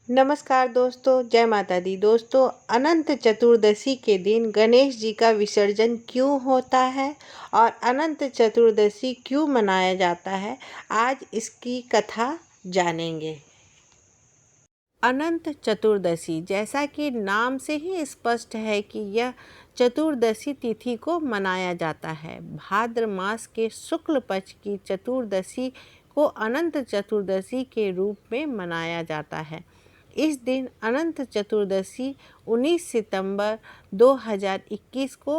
नमस्कार दोस्तों, जय माता दी। दोस्तों, अनंत चतुर्दशी के दिन गणेश जी का विसर्जन क्यों होता है और अनंत चतुर्दशी क्यों मनाया जाता है, आज इसकी कथा जानेंगे। अनंत चतुर्दशी, जैसा कि नाम से ही स्पष्ट है कि यह चतुर्दशी तिथि को मनाया जाता है। भाद्र मास के शुक्ल पक्ष की चतुर्दशी को अनंत चतुर्दशी के रूप में मनाया जाता है। इस दिन अनंत चतुर्दशी 19 सितंबर 2021 को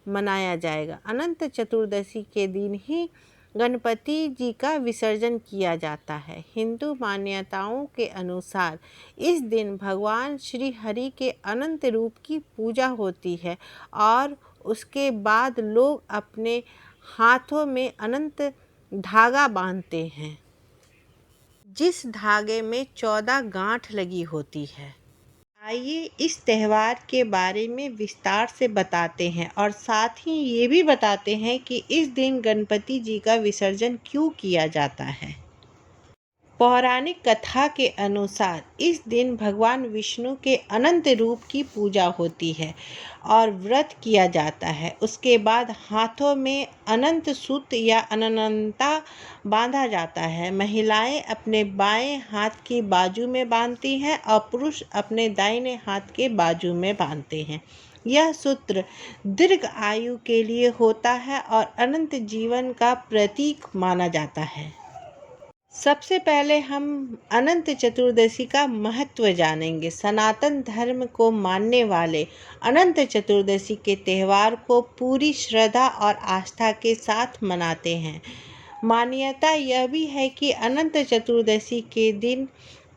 मनाया जाएगा। अनंत चतुर्दशी के दिन ही गणपति जी का विसर्जन किया जाता है। हिंदू मान्यताओं के अनुसार इस दिन भगवान श्री हरि के अनंत रूप की पूजा होती है और उसके बाद लोग अपने हाथों में अनंत धागा बांधते हैं, जिस धागे में 14 गांठ लगी होती है। आइए इस त्यौहार के बारे में विस्तार से बताते हैं और साथ ही ये भी बताते हैं कि इस दिन गणपति जी का विसर्जन क्यों किया जाता है। पौराणिक कथा के अनुसार इस दिन भगवान विष्णु के अनंत रूप की पूजा होती है और व्रत किया जाता है। उसके बाद हाथों में अनंत सूत्र या अनंता बांधा जाता है। महिलाएं अपने बाएं हाथ की बाजू में बांधती हैं और पुरुष अपने दाहिने हाथ के बाजू में बांधते हैं। यह सूत्र दीर्घ आयु के लिए होता है और अनंत जीवन का प्रतीक माना जाता है। सबसे पहले हम अनंत चतुर्दशी का महत्व जानेंगे। सनातन धर्म को मानने वाले अनंत चतुर्दशी के त्यौहार को पूरी श्रद्धा और आस्था के साथ मनाते हैं। मान्यता यह भी है कि अनंत चतुर्दशी के दिन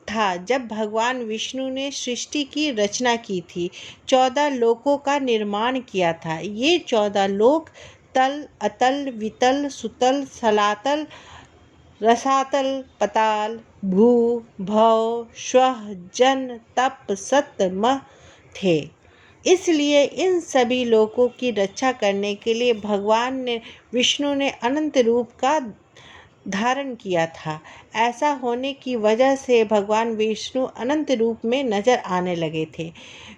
था जब भगवान विष्णु ने सृष्टि की रचना की थी, 14 लोकों का निर्माण किया था। ये 14 लोक तल, अतल, वितल, सुतल, सलातल, रसातल, पताल, भू, भव, स्वः, जन, तप, सत्य, मह थे। इसलिए इन सभी लोकों की रक्षा करने के लिए भगवान ने विष्णु ने अनंत रूप का धारण किया था। ऐसा होने की वजह से भगवान विष्णु अनंत रूप में नजर आने लगे थे।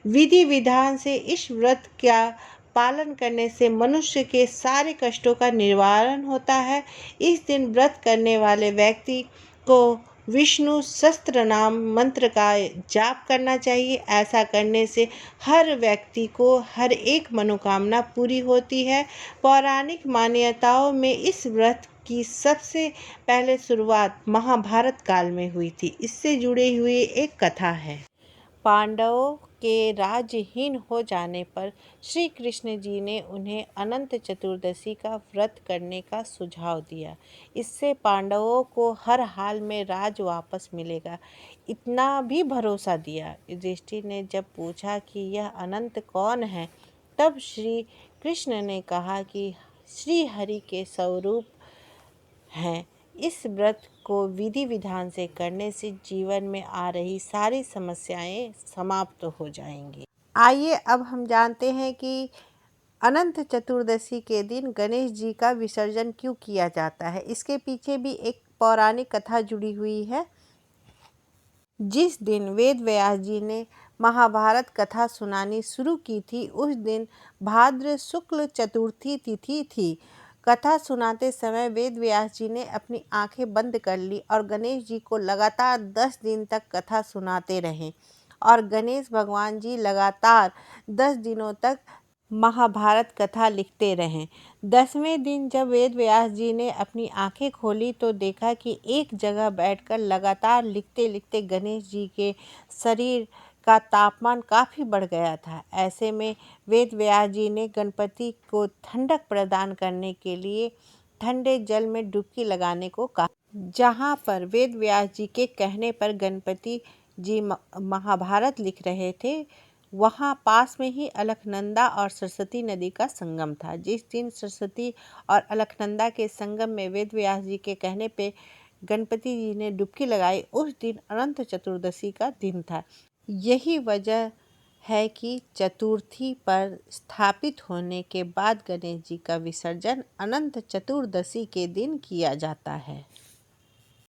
विधि विधान से इस व्रत का पालन करने से मनुष्य के सारे कष्टों का निवारण होता है। इस दिन व्रत करने वाले व्यक्ति को विष्णु सहस्त्र नाम मंत्र का जाप करना चाहिए। ऐसा करने से हर व्यक्ति को हर एक मनोकामना पूरी होती है। पौराणिक मान्यताओं में इस व्रत की सबसे पहले शुरुआत महाभारत काल में हुई थी। इससे जुड़ी हुई एक कथा है। पांडवों के राज्यहीन हो जाने पर श्री कृष्ण जी ने उन्हें अनंत चतुर्दशी का व्रत करने का सुझाव दिया। इससे पांडवों को हर हाल में राज वापस मिलेगा, इतना भी भरोसा दिया। युधिष्ठिर ने जब पूछा कि यह अनंत कौन है, तब श्री कृष्ण ने कहा कि श्री हरि के स्वरूप हैं। इस व्रत को विधि विधान से करने से जीवन में आ रही सारी समस्याएं समाप्त हो जाएंगी। आइए अब हम जानते हैं कि अनंत चतुर्दशी के दिन गणेश जी का विसर्जन क्यों किया जाता है। इसके पीछे भी एक पौराणिक कथा जुड़ी हुई है। जिस दिन वेद व्यास जी ने महाभारत कथा सुनानी शुरू की थी, उस दिन भाद्र शुक्ल चतुर्थी तिथि थी। कथा सुनाते समय वेद व्यास जी ने अपनी आंखें बंद कर ली और गणेश जी को लगातार 10 दिन तक कथा सुनाते रहे और गणेश भगवान जी लगातार 10 दिनों तक महाभारत कथा लिखते रहें। 10वें दिन जब वेद व्यास जी ने अपनी आंखें खोली तो देखा कि एक जगह बैठकर लगातार लिखते लिखते गणेश जी के शरीर का तापमान काफ़ी बढ़ गया था। ऐसे में वेद व्यास जी ने गणपति को ठंडक प्रदान करने के लिए ठंडे जल में डुबकी लगाने को कहा। जहाँ पर वेद व्यास जी के कहने पर गणपति जी महाभारत लिख रहे थे, वहाँ पास में ही अलकनंदा और सरस्वती नदी का संगम था। जिस दिन सरस्वती और अलकनंदा के संगम में वेद व्यास जी के कहने पे गणपति जी ने डुबकी लगाई, उस दिन अनंत चतुर्दशी का दिन था। यही वजह है कि चतुर्थी पर स्थापित होने के बाद गणेश जी का विसर्जन अनंत चतुर्दशी के दिन किया जाता है।